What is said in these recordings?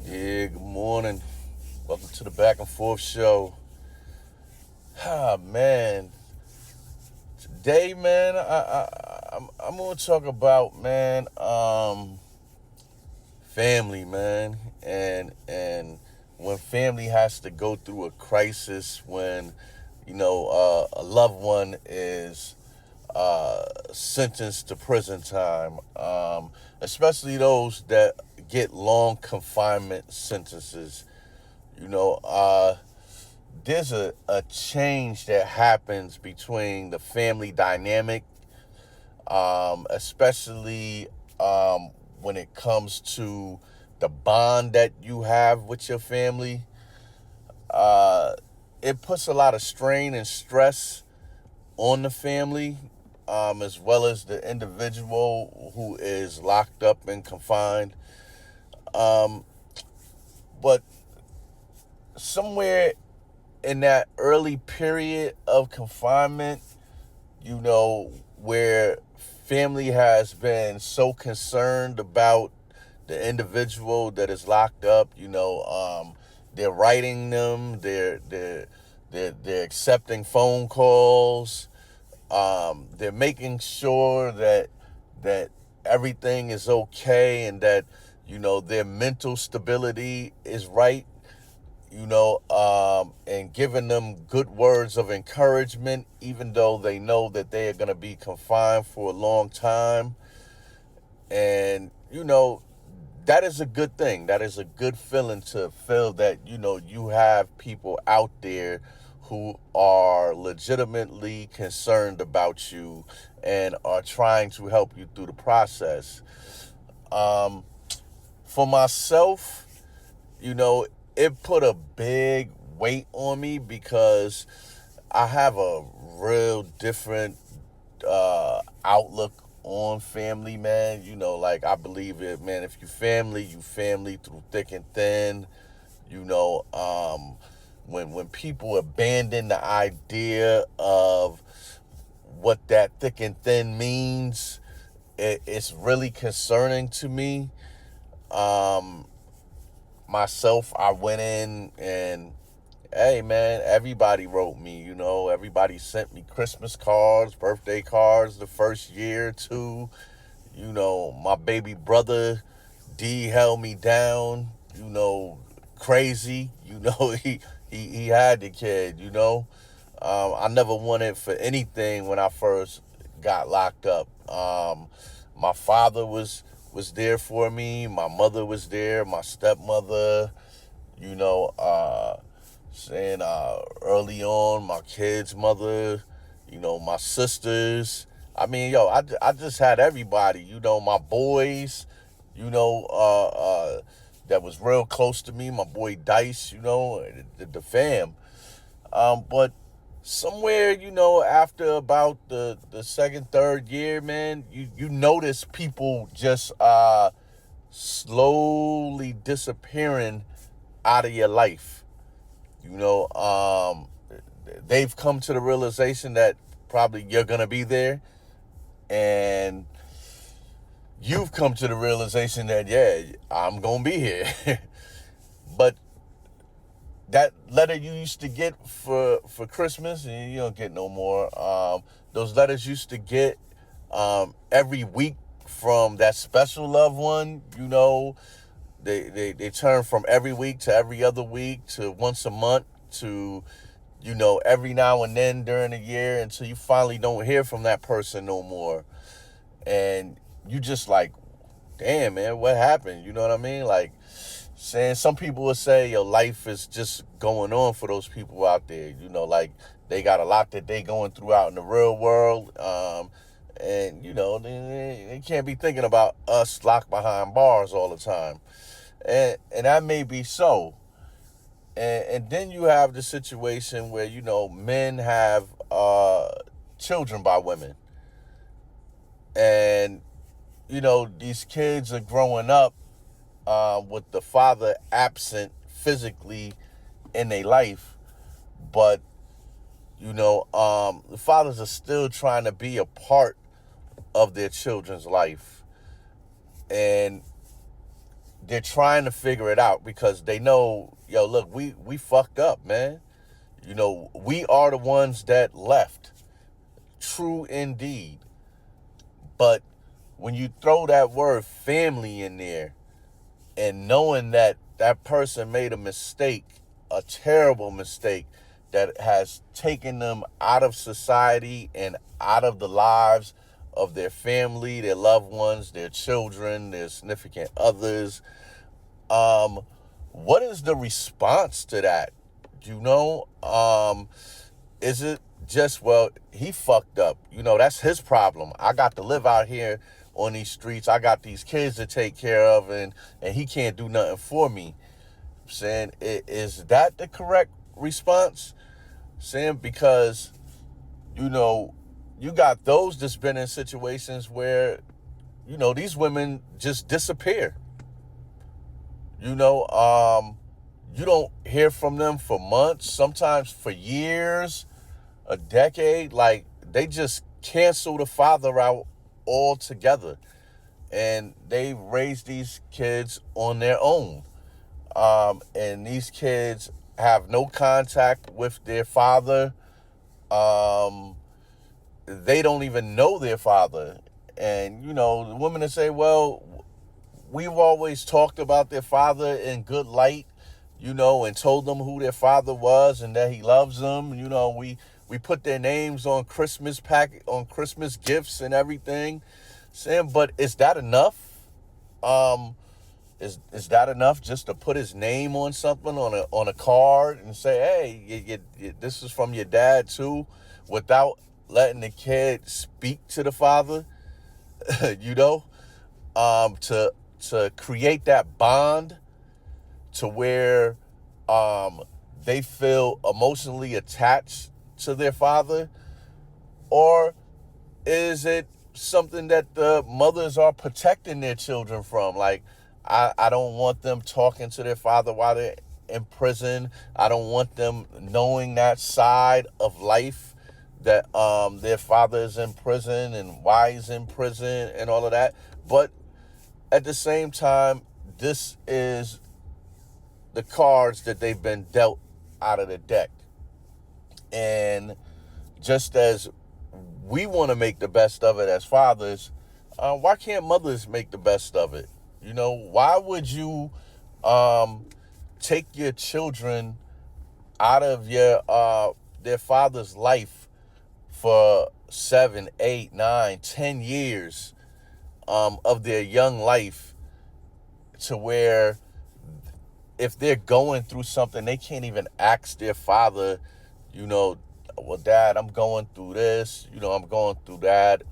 Yeah, good morning. Welcome to the Back and Forth Show. Man, today, man, I'm gonna talk about, man, family, man, and when family has to go through a crisis, when a loved one is sentenced to prison time, especially those that get long confinement sentences. You know, there's a change that happens between the family dynamic, especially when it comes to the bond that you have with your family. Uh, it puts a lot of strain and stress on the family, as well as the individual who is locked up and confined. Um, but somewhere in that early period of confinement, where family has been so concerned about the individual that is locked up, they're writing them, they're accepting phone calls, they're making sure that everything is okay and that their mental stability is right, and giving them good words of encouragement, even though they know that they are going to be confined for a long time. And, that is a good thing. That is a good feeling to feel that, you have people out there who are legitimately concerned about you and are trying to help you through the process. Um, for myself, you know, it put a big weight on me because I have a real different outlook on family, man. Like I believe it, man. If you family through thick and thin. You know, when people abandon the idea of what that thick and thin means, it's really concerning to me. Um, Myself, I went in and, hey man, everybody wrote me, everybody sent me Christmas cards, birthday cards the first year or two. My baby brother D held me down, crazy. He had the kid, I never wanted for anything when I first got locked up. My father was there for me. My mother was there. My stepmother, you know, uh, saying early on, my kid's mother, my sisters. I mean, I just had everybody, my boys, you know, uh, uh, that was real close to me. My boy Dice, the fam. But somewhere, after about the second, third year, man, you notice people just slowly disappearing out of your life. You know, they've come to the realization that probably you're gonna be there, and you've come to the realization that, yeah, I'm gonna be here. But that letter you used to get for Christmas, and you don't get no more. Those letters used to get every week from that special loved one. They turn from every week to every other week to once a month to every now and then during the year, until you finally don't hear from that person no more, and you just like, damn man, what happened? You know what I mean? Like, saying, some people would say your life is just going on for those people out there. Like, they got a lot that they going through out in the real world. And they can't be thinking about us locked behind bars all the time. And that may be so. And then you have the situation where, men have children by women. And, these kids are growing up with the father absent physically in their life, but the fathers are still trying to be a part of their children's life, and they're trying to figure it out because they know, yo, look, we fucked up, man. You know, we are the ones that left. True indeed. But when you throw that word family in there and knowing that that person made a mistake, a terrible mistake that has taken them out of society and out of the lives of their family, their loved ones, their children, their significant others, what is the response to that? You know, is it just, well, he fucked up? You know, that's his problem. I got to live out here on these streets. I got these kids to take care of, and he can't do nothing for me. I'm saying, is that the correct response? I'm saying, because, you know, you got those that's been in situations where, you know, these women just disappear. You know, you don't hear from them for months, sometimes for years, a decade. Like, they just cancel the father out altogether. And they raise these kids on their own. And these kids have no contact with their father. They don't even know their father. And, you know, the women that say, well, we've always talked about their father in good light, you know, and told them who their father was and that he loves them. You know, we put their names on Christmas gifts and everything. Saying, but is that enough? Is that enough just to put his name on something, on a card, and say, hey, this is from your dad too, without letting the kid speak to the father? You know, to create that bond to where they feel emotionally attached to their father? Or is it something that the mothers are protecting their children from? Like, I don't want them talking to their father while they're in prison. I don't want them knowing that side of life, that their father is in prison and why he's in prison and all of that. But at the same time, this is the cards that they've been dealt out of the deck. And just as we want to make the best of it as fathers, why can't mothers make the best of it? You know, why would you take your children out of their father's life for 7, 8, 9, 10 years of their young life, to where if they're going through something, they can't even ask their father, you know, well, Dad, I'm going through this, you know, I'm going through that.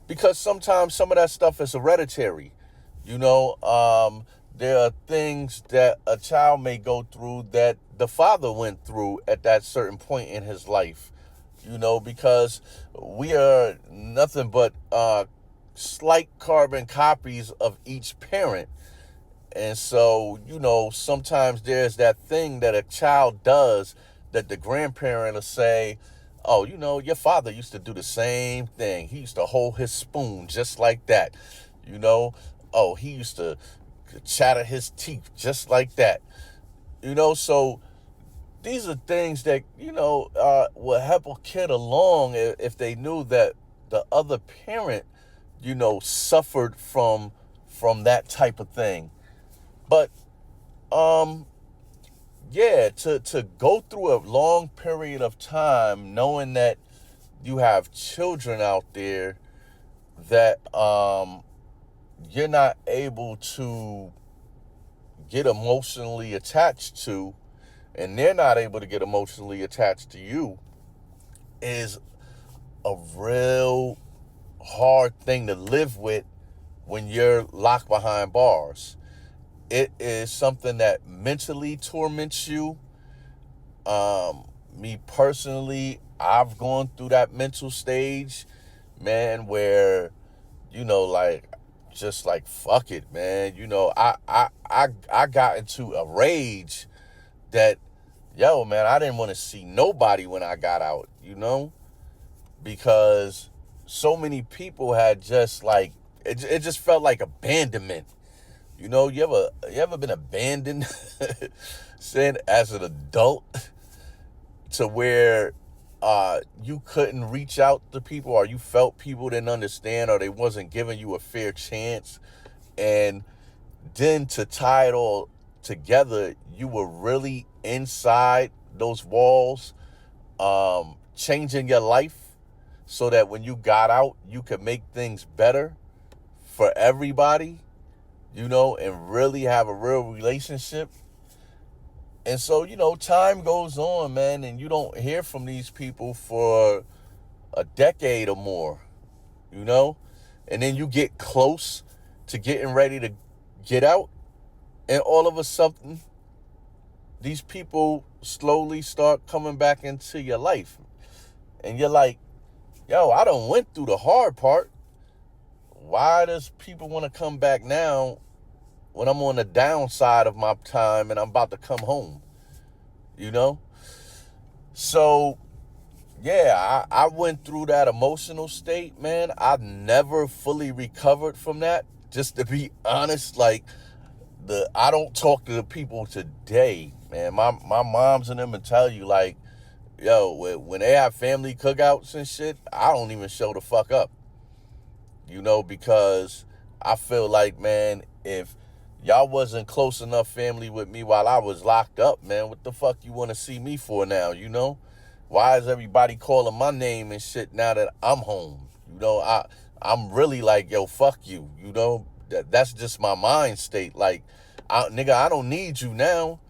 Because sometimes some of that stuff is hereditary. You know, there are things that a child may go through that the father went through at that certain point in his life. You know, because we are nothing but slight carbon copies of each parent. And so, you know, sometimes there's that thing that a child does that the grandparent will say, oh, you know, your father used to do the same thing. He used to hold his spoon just like that. You know, oh, he used to chatter his teeth just like that. You know, so these are things that, you know, will help a kid along if they knew that the other parent, you know, suffered from that type of thing. But yeah, to go through a long period of time knowing that you have children out there that you're not able to get emotionally attached to, and they're not able to get emotionally attached to you, is a real hard thing to live with when you're locked behind bars. It is something that mentally torments you. Me personally, I've gone through that mental stage, man, where, you know, like, just like, fuck it, man. You know, I got into a rage that, yo, man, I didn't want to see nobody when I got out, you know, because so many people had just like, it just felt like abandonment. You ever been abandoned saying as an adult to where you couldn't reach out to people, or you felt people didn't understand, or they wasn't giving you a fair chance, and then to tie it all together, you were really inside those walls, changing your life so that when you got out, you could make things better for everybody, and really have a real relationship. And so, time goes on, man, and you don't hear from these people for a decade or more, you know? And then you get close to getting ready to get out, and all of a sudden, these people slowly start coming back into your life. And you're like, yo, I done went through the hard part. Why does people want to come back now when I'm on the downside of my time and I'm about to come home? So, yeah, I went through that emotional state, man. I never fully recovered from that. Just to be honest, like, I don't talk to the people today, man. My moms and them will tell you, like, yo, when they have family cookouts and shit, I don't even show the fuck up. Because I feel like, man, if y'all wasn't close enough family with me while I was locked up, man, what the fuck you want to see me for now, Why is everybody calling my name and shit now that I'm home? I'm really like, yo, fuck you, That's just my mind state. Like, nigga, I don't need you now.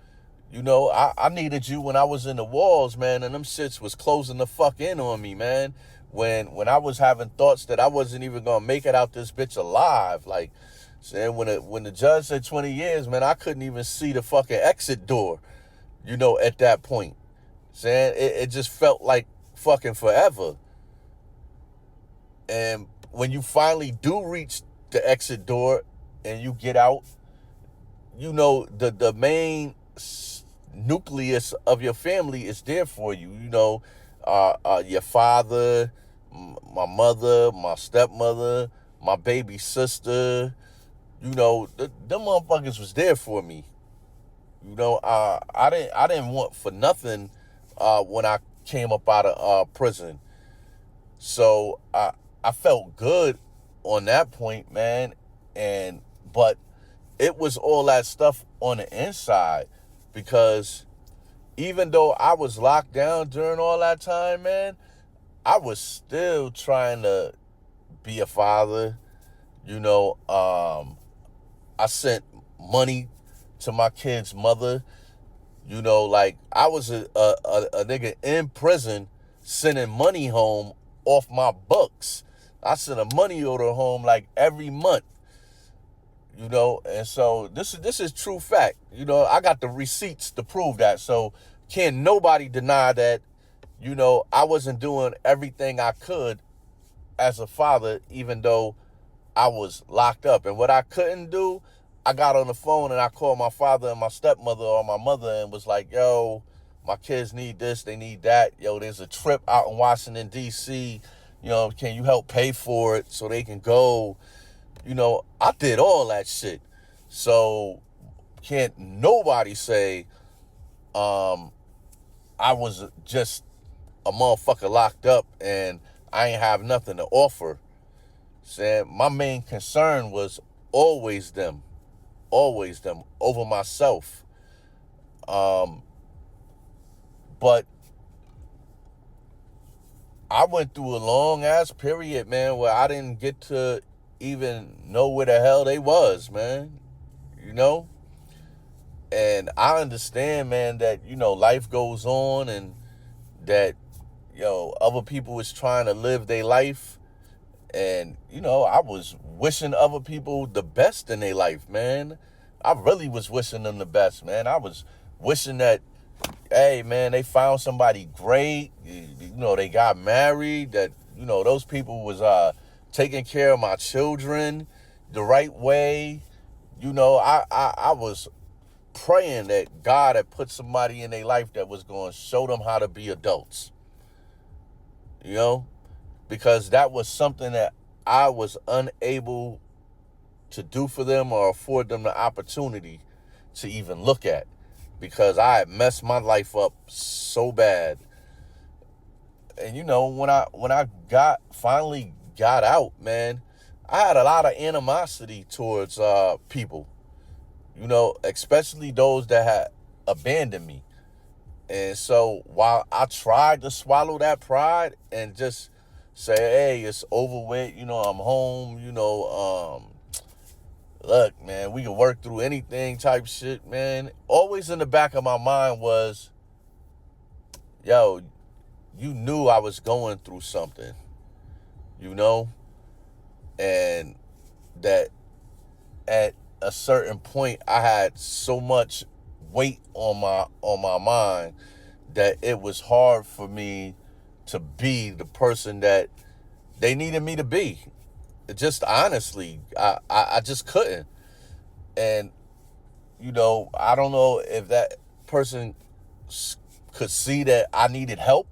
I needed you when I was in the walls, man, and them shits was closing the fuck in on me, man. When I was having thoughts that I wasn't even gonna make it out this bitch alive, like, saying when the judge said 20 years, man, I couldn't even see the fucking exit door, at that point. Saying it just felt like fucking forever. And when you finally do reach the exit door and you get out, the main nucleus of your family is there for you. Your father, my mother, my stepmother, my baby sister. Them motherfuckers was there for me. I didn't want for nothing when I came up out of prison. So I felt good on that point, man. But it was all that stuff on the inside, because even though I was locked down during all that time, man, I was still trying to be a father. I sent money to my kid's mother. Like, I was a nigga in prison sending money home off my books. I sent a money order home like every month. And so this is true fact. I got the receipts to prove that. So can't nobody deny that, I wasn't doing everything I could as a father, even though I was locked up. And what I couldn't do, I got on the phone and I called my father and my stepmother or my mother and was like, yo, my kids need this, they need that. Yo, there's a trip out in Washington, D.C. Can you help pay for it so they can go? I did all that shit. So can't nobody say I was just a motherfucker locked up and I ain't have nothing to offer. Saying my main concern was always them over myself. But I went through a long ass period, man, where I didn't get to even know where the hell they was, man. And I understand, man, that, life goes on and that, other people is trying to live their life. And, I was wishing other people the best in their life, man. I really was wishing them the best, man. I was wishing that, hey, man, they found somebody great. They got married, that, those people was taking care of my children the right way. I was praying that God had put somebody in their life that was going to show them how to be adults. Because that was something that I was unable to do for them or afford them the opportunity to even look at, because I had messed my life up so bad. And when I finally got out, man, I had a lot of animosity towards people, especially those that had abandoned me. And so while I tried to swallow that pride and just say, hey, it's over with, I'm home, look, man, we can work through anything type shit, man. Always in the back of my mind was, yo, you knew I was going through something, you know? And that at a certain point I had so much weight on my mind that it was hard for me to be the person that they needed me to be. Just honestly, I just couldn't. And I don't know if that person could see that I needed help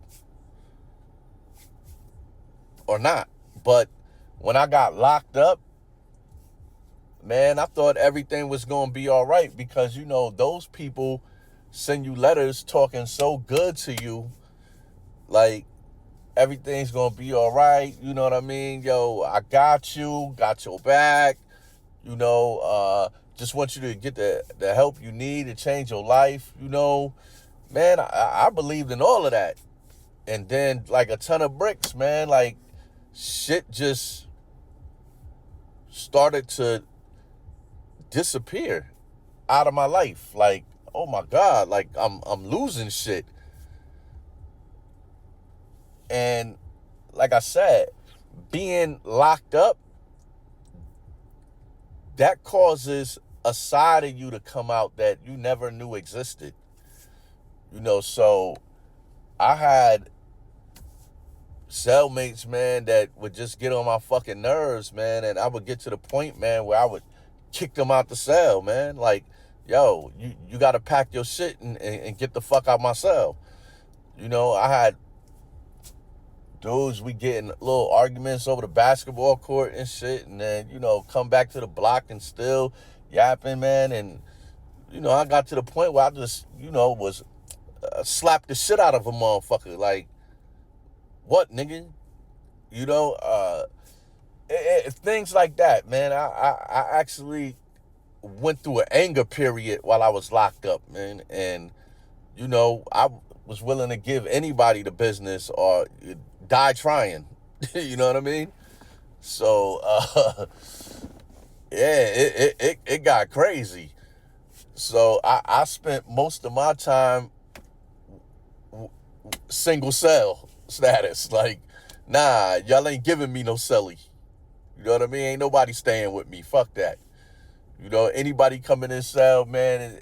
or not. But when I got locked up, man, I thought everything was going to be all right, because, those people send you letters talking so good to you, like everything's going to be all right. You know what I mean? Yo, I got you, got your back, just want you to get the help you need to change your life, Man, I believed in all of that. And then, like a ton of bricks, man, like shit just started to disappear out of my life. Like, oh my God, like I'm losing shit. And like I said, being locked up, that causes a side of you to come out that you never knew existed. So I had cellmates, man, that would just get on my fucking nerves, man, and I would get to the point, man, where I would kick them out the cell, man. Like, yo, you got to pack your shit and get the fuck out my cell. I had dudes, we get in little arguments over the basketball court and shit, and then, come back to the block and still yapping, man. And, I got to the point where I just, was slap the shit out of a motherfucker. Like, what, nigga? Things like that, man. I actually went through an anger period while I was locked up, man. And, I was willing to give anybody the business or die trying. You know what I mean? So, yeah, it got crazy. So I spent most of my time single cell status. Like, nah, y'all ain't giving me no celly. You know what I mean? Ain't nobody staying with me. Fuck that. Anybody coming in cell, man,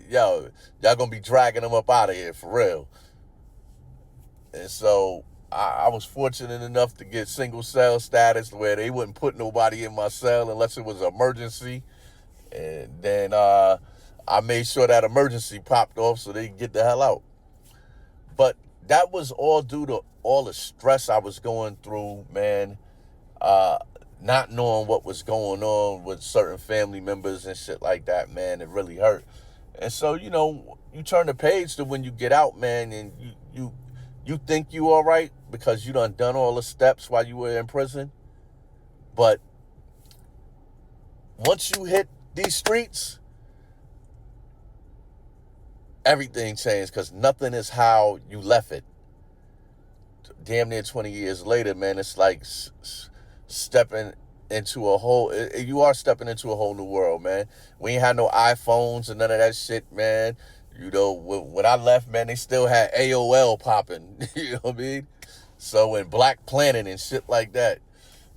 yo, y'all gonna be dragging them up out of here for real. And so I was fortunate enough to get single cell status where they wouldn't put nobody in my cell unless it was an emergency. And then I made sure that emergency popped off so they could get the hell out. But that was all due to all the stress I was going through, man. Not knowing what was going on with certain family members and shit like that, man. It really hurt. And so, you turn the page to when you get out, man, and you think you all right because you done all the steps while you were in prison. But once you hit these streets, everything changed, because nothing is how you left it. Damn near 20 years later, man, it's like stepping into you are stepping into a whole new world, man. We ain't had no iPhones and none of that shit, man. When I left, man, they still had AOL popping. You know what I mean? So, in Black Planet and shit like that,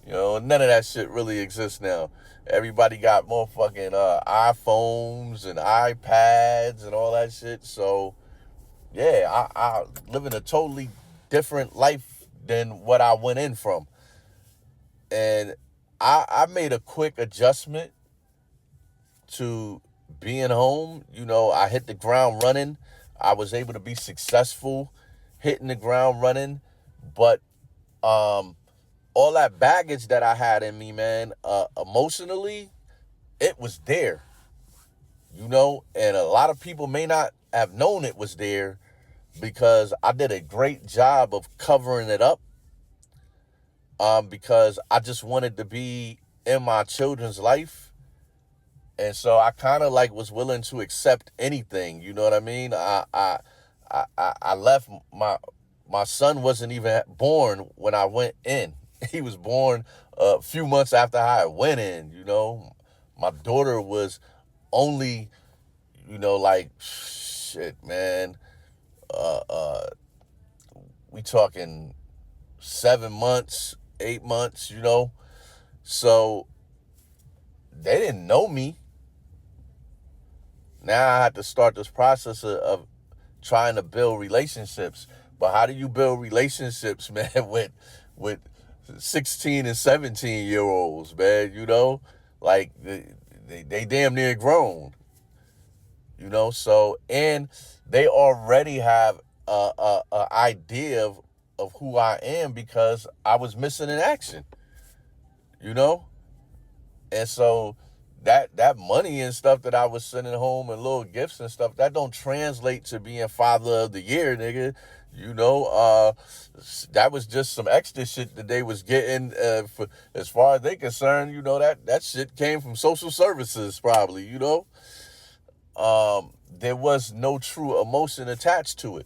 none of that shit really exists now. Everybody got motherfucking iPhones and iPads and all that shit. So, yeah, I live in a totally different life than what I went in from. And I made a quick adjustment to being home. I hit the ground running. I was able to be successful hitting the ground running. But all that baggage that I had in me, man, emotionally, it was there, and a lot of people may not have known it was there because I did a great job of covering it up, because I just wanted to be in my children's life. And so I kind of like was willing to accept anything. You know what I mean? I left my son wasn't even born when I went in. He was born a few months after I went in. My daughter was only, like, shit, man. Uh, uh, we talking 7 months, 8 months. So they didn't know me. Now I had to start this process of trying to build relationships. But how do you build relationships, man, with 16 and 17 year olds, man? Like they damn near grown. So, and they already have a idea of who I am because I was missing in action. you know and so that money and stuff that I was sending home and little gifts and stuff, that don't translate to being father of the year, nigga. That was just some extra shit that they was getting, for, as far as they concerned. That shit came from social services, probably. There was no true emotion attached to it.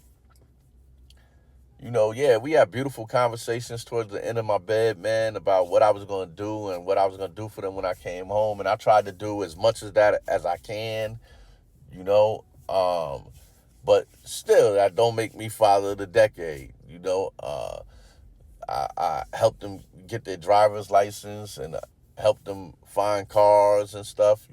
Yeah, we had beautiful conversations towards the end of my bed, man, about what I was going to do and what I was going to do for them when I came home. And I tried to do as much of that as I can, you know. But still, that don't make me father of the decade, I helped them get their driver's license and helped them find cars and stuff,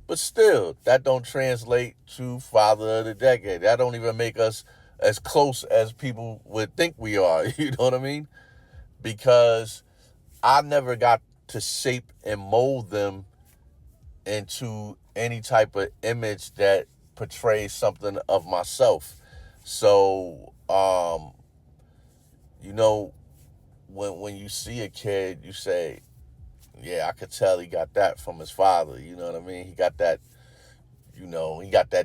But still, that don't translate to father of the decade. That don't even make us as close as people would think we are. You know what I mean? Because I never got to shape and mold them into any type of image that portrays something of myself. So, when you see a kid, you say, yeah, I could tell he got that from his father. You know what I mean? He got that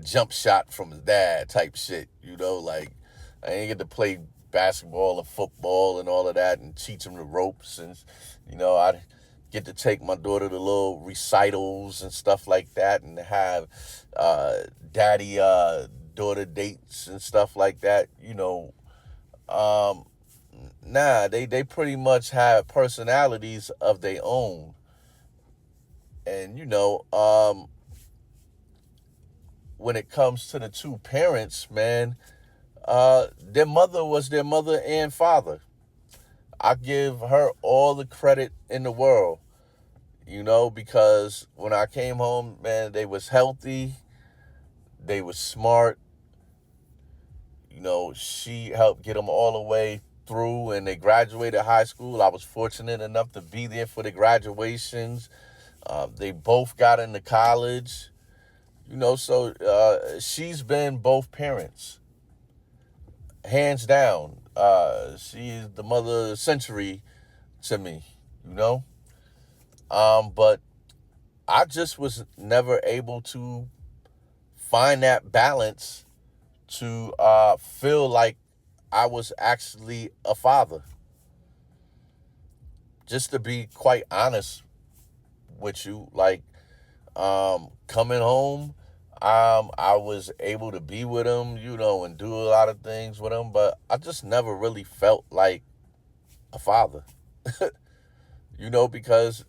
jump shot from his dad type shit. Like, I ain't get to play basketball or football and all of that and teach him the ropes. And, I get to take my daughter to little recitals and stuff like that and have daddy daughter dates and stuff like that. They pretty much have personalities of their own. And, when it comes to the two parents, man, their mother was their mother and father. I give her all the credit in the world, because when I came home, man, they was healthy, they was smart. She helped get them all the way through, and they graduated high school. I was fortunate enough to be there for the graduations. They both got into college. So she's been both parents, hands down. She is the mother of the century to me, But I just was never able to find that balance to feel like I was actually a father. Just to be quite honest with you, like, coming home, I was able to be with him, and do a lot of things with him, but I just never really felt like a father, because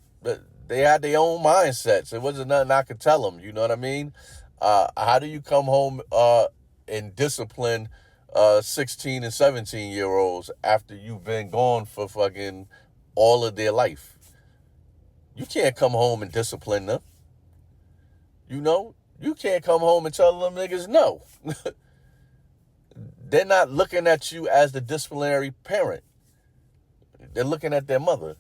they had their own mindsets. It wasn't nothing I could tell them, you know what I mean? How do you come home and discipline 16 and 17-year-olds after you've been gone for fucking all of their life? You can't come home and discipline them. You can't come home and tell them niggas no. They're not looking at you as the disciplinary parent. They're looking at their mother.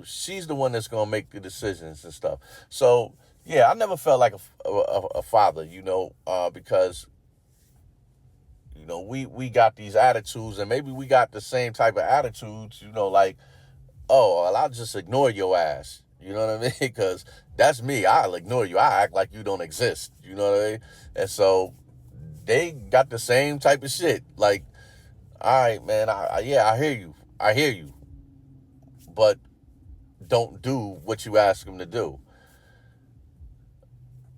She's the one that's going to make the decisions and stuff. So, yeah, I never felt like a father, because, we got these attitudes, and maybe we got the same type of attitudes, like, oh, well, I'll just ignore your ass. You know what I mean? Because that's me. I'll ignore you. I act like you don't exist. You know what I mean? And so they got the same type of shit. Like, all right, man. Yeah, I hear you. I hear you. But don't do what you ask them to do.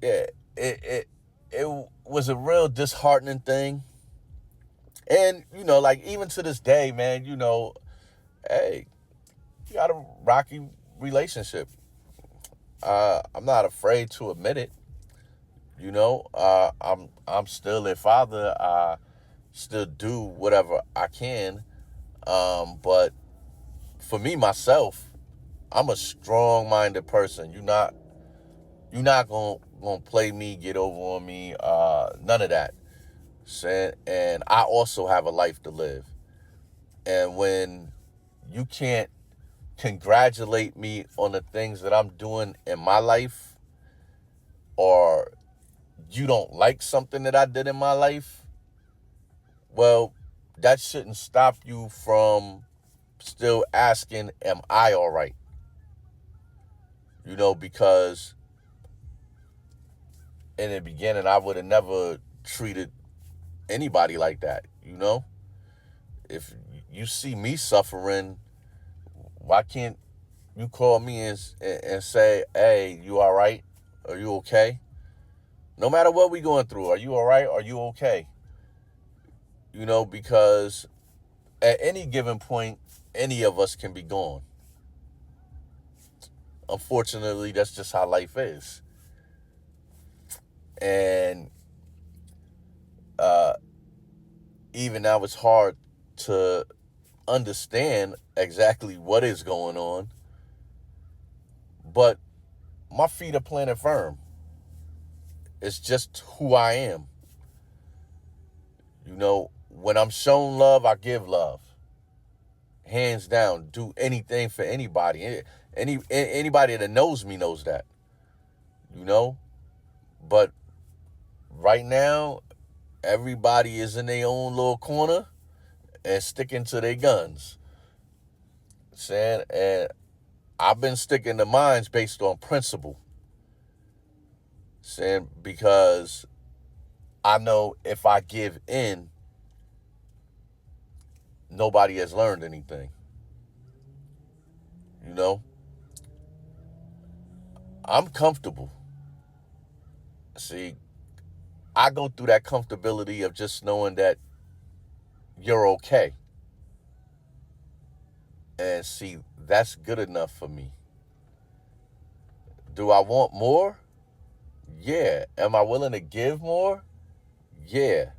Yeah, it was a real disheartening thing. And like even to this day, man, hey, you got a rocky relationship. I'm not afraid to admit it. I'm still a father. I still do whatever I can. But for me myself, I'm a strong-minded person. You're not gonna play me, get over on me. None of that. And I also have a life to live. And when you can't congratulate me on the things that I'm doing in my life, or you don't like something that I did in my life, well, that shouldn't stop you from still asking, am I all right? Because in the beginning, I would have never treated anybody like that. If you see me suffering, why can't you call me and say, hey, you all right? Are you okay? No matter what we going through, are you all right? Are you okay? Because at any given point, any of us can be gone. Unfortunately, that's just how life is. And even now, it's hard to understand exactly what is going on. But my feet are planted firm. It's just who I am. When I'm shown love, I give love. Hands down, do anything for anybody. Anybody that knows me knows that. You know? But right now, everybody is in their own little corner and sticking to their guns. And I've been sticking to mine based on principle. Because I know if I give in, nobody has learned anything. You know? I'm comfortable. See, I go through that comfortability of just knowing that you're okay. And see, that's good enough for me. Do I want more? Yeah. Am I willing to give more? Yeah.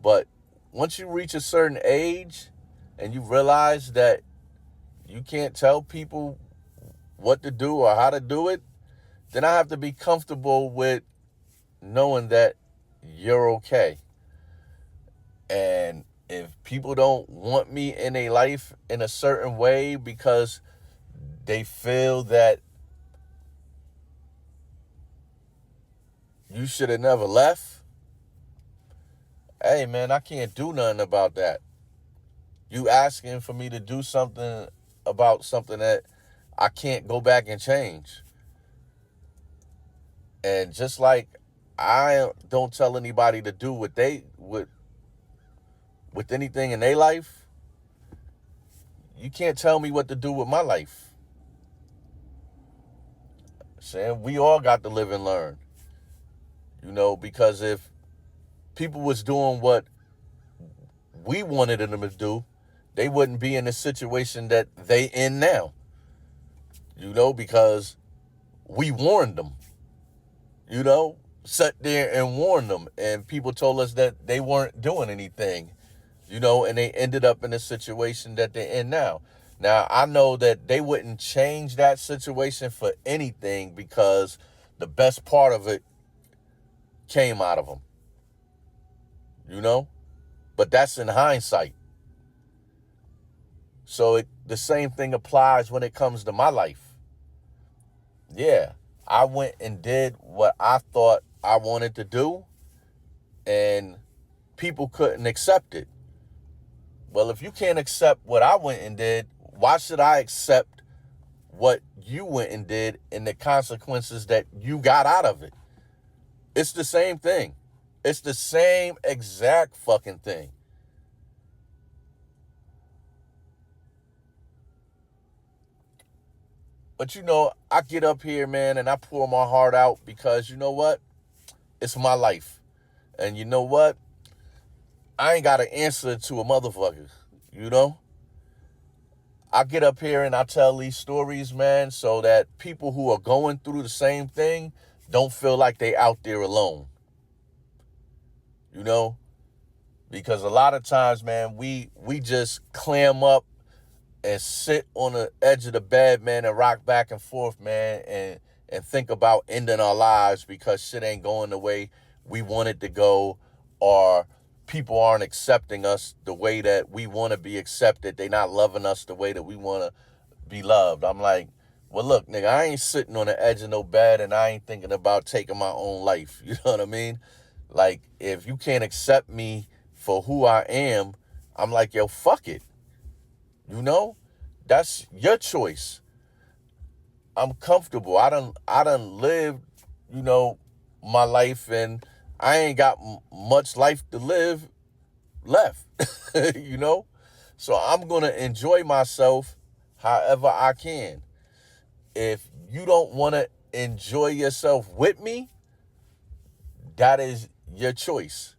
But once you reach a certain age and you realize that you can't tell people what to do or how to do it, then I have to be comfortable with knowing that you're okay. And if people don't want me in a life in a certain way because they feel that you should have never left, hey man, I can't do nothing about that. You asking for me to do something about something that I can't go back and change. And just like I don't tell anybody to do what they with anything in their life, you can't tell me what to do with my life. Saying we all got to live and learn. Because if people was doing what we wanted them to do, they wouldn't be in the situation that they in now. Because we warned them. Sat there and warned them, and people told us that they weren't doing anything, and they ended up in the situation that they're in now. Now, I know that they wouldn't change that situation for anything because the best part of it came out of them, but that's in hindsight. So the same thing applies when it comes to my life. Yeah, I went and did what I thought I wanted to do, and people couldn't accept it. Well, if you can't accept what I went and did, why should I accept what you went and did and the consequences that you got out of it. It's the same thing. It's the same exact fucking thing. But I get up here, man, and I pour my heart out because you know what? It's my life. And you know what? I ain't got to answer to a motherfucker, you know? I get up here and I tell these stories, man, so that people who are going through the same thing don't feel like they out there alone, you know? Because a lot of times, man, we just clam up and sit on the edge of the bed, man, and rock back and forth, man, and think about ending our lives because shit ain't going the way we want it to go, or people aren't accepting us the way that we want to be accepted. They not loving us the way that we want to be loved. I'm like, well, look, nigga, I ain't sitting on the edge of no bed and I ain't thinking about taking my own life. You know what I mean? Like, if you can't accept me for who I am, I'm like, yo, fuck it. You know, that's your choice. I'm comfortable. I done lived, my life, and I ain't got much life to live left, you know? So I'm going to enjoy myself however I can. If you don't want to enjoy yourself with me, that is your choice.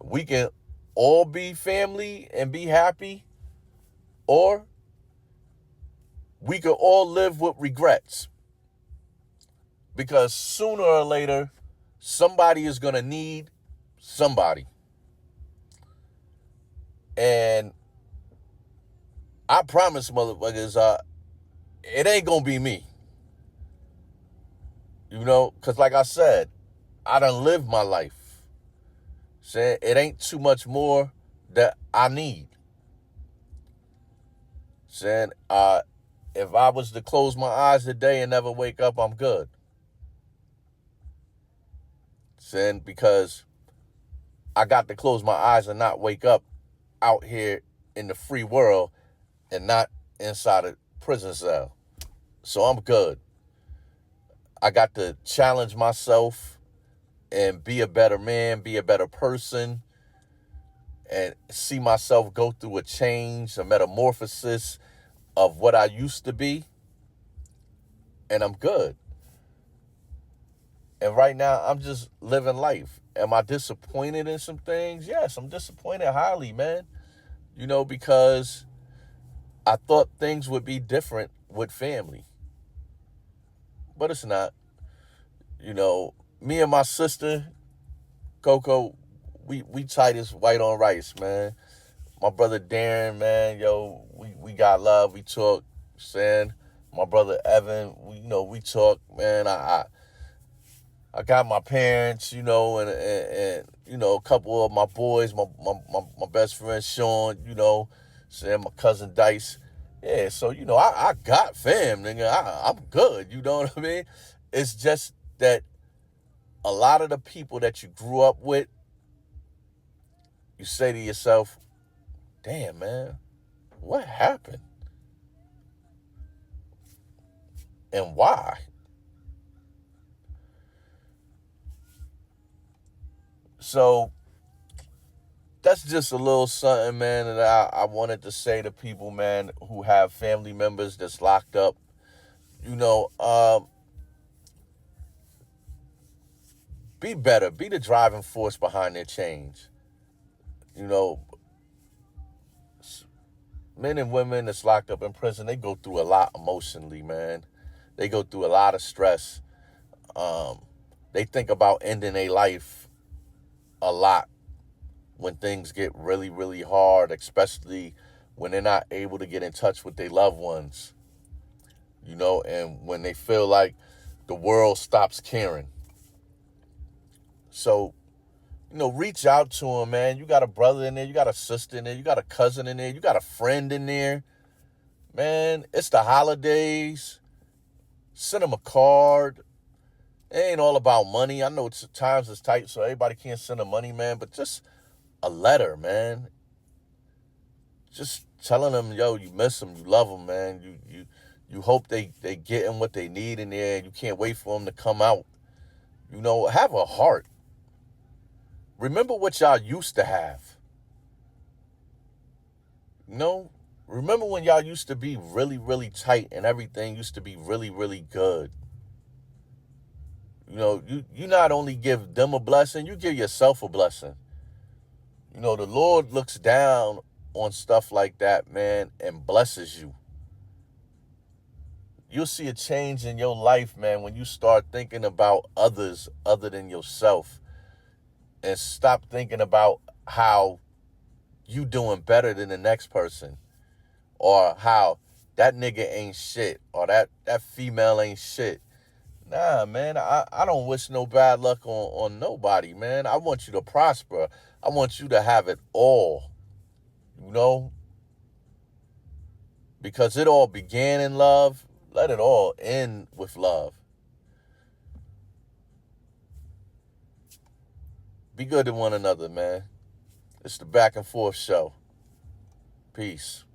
We can all be family and be happy, or we can all live with regrets. Because sooner or later, somebody is going to need somebody. And I promise, motherfuckers, it ain't going to be me. Because like I said, I done lived my life. Saying it ain't too much more that I need. Saying if I was to close my eyes today and never wake up, I'm good. Saying because I got to close my eyes and not wake up out here in the free world and not inside a prison cell. So I'm good. I got to challenge myself and be a better man, be a better person, and see myself go through a change, a metamorphosis of what I used to be, and I'm good. And right now, I'm just living life. Am I disappointed in some things? Yes, I'm disappointed highly, man. Because I thought things would be different with family. But it's not. Me and my sister, Coco, we tight as white on rice, man. My brother Darren, man, yo, we got love. We talk, saying my brother Evan, we talk, man. I got my parents, and a couple of my boys, my best friend Sean, saying my cousin Dice. Yeah, so I got fam, nigga. I'm good. You know what I mean? It's just that a lot of the people that you grew up with, you say to yourself, damn, man, what happened? And why? So that's just a little something, man, that I wanted to say to people, man, who have family members that's locked up. Be better. Be the driving force behind their change. You know, men and women that's locked up in prison, they go through a lot emotionally, man. They go through a lot of stress. They think about ending their life a lot when things get really, really hard, especially when they're not able to get in touch with their loved ones, and when they feel like the world stops caring. So, reach out to them, man. You got a brother in there, you got a sister in there, you got a cousin in there, you got a friend in there. Man, it's the holidays. Send them a card. It ain't all about money. I know times is tight, so everybody can't send them money, man, but just a letter, man. Just telling them, yo, you miss them, you love them, man. You hope they getting what they need in there. You can't wait for them to come out. You know, have a heart. Remember what y'all used to have. You know, remember when y'all used to be really, really tight and everything used to be really, really good. You know, you not only give them a blessing, you give yourself a blessing. You know, the Lord looks down on stuff like that, man, and blesses you. You'll see a change in your life, man, when you start thinking about others other than yourself and stop thinking about how you doing better than the next person or how that nigga ain't shit or that female ain't shit. Nah, man, I don't wish no bad luck on nobody, man. I want you to prosper. I want you to have it all, you know, because it all began in love. Let it all end with love. Be good to one another, man. It's the Back and Forth Show. Peace.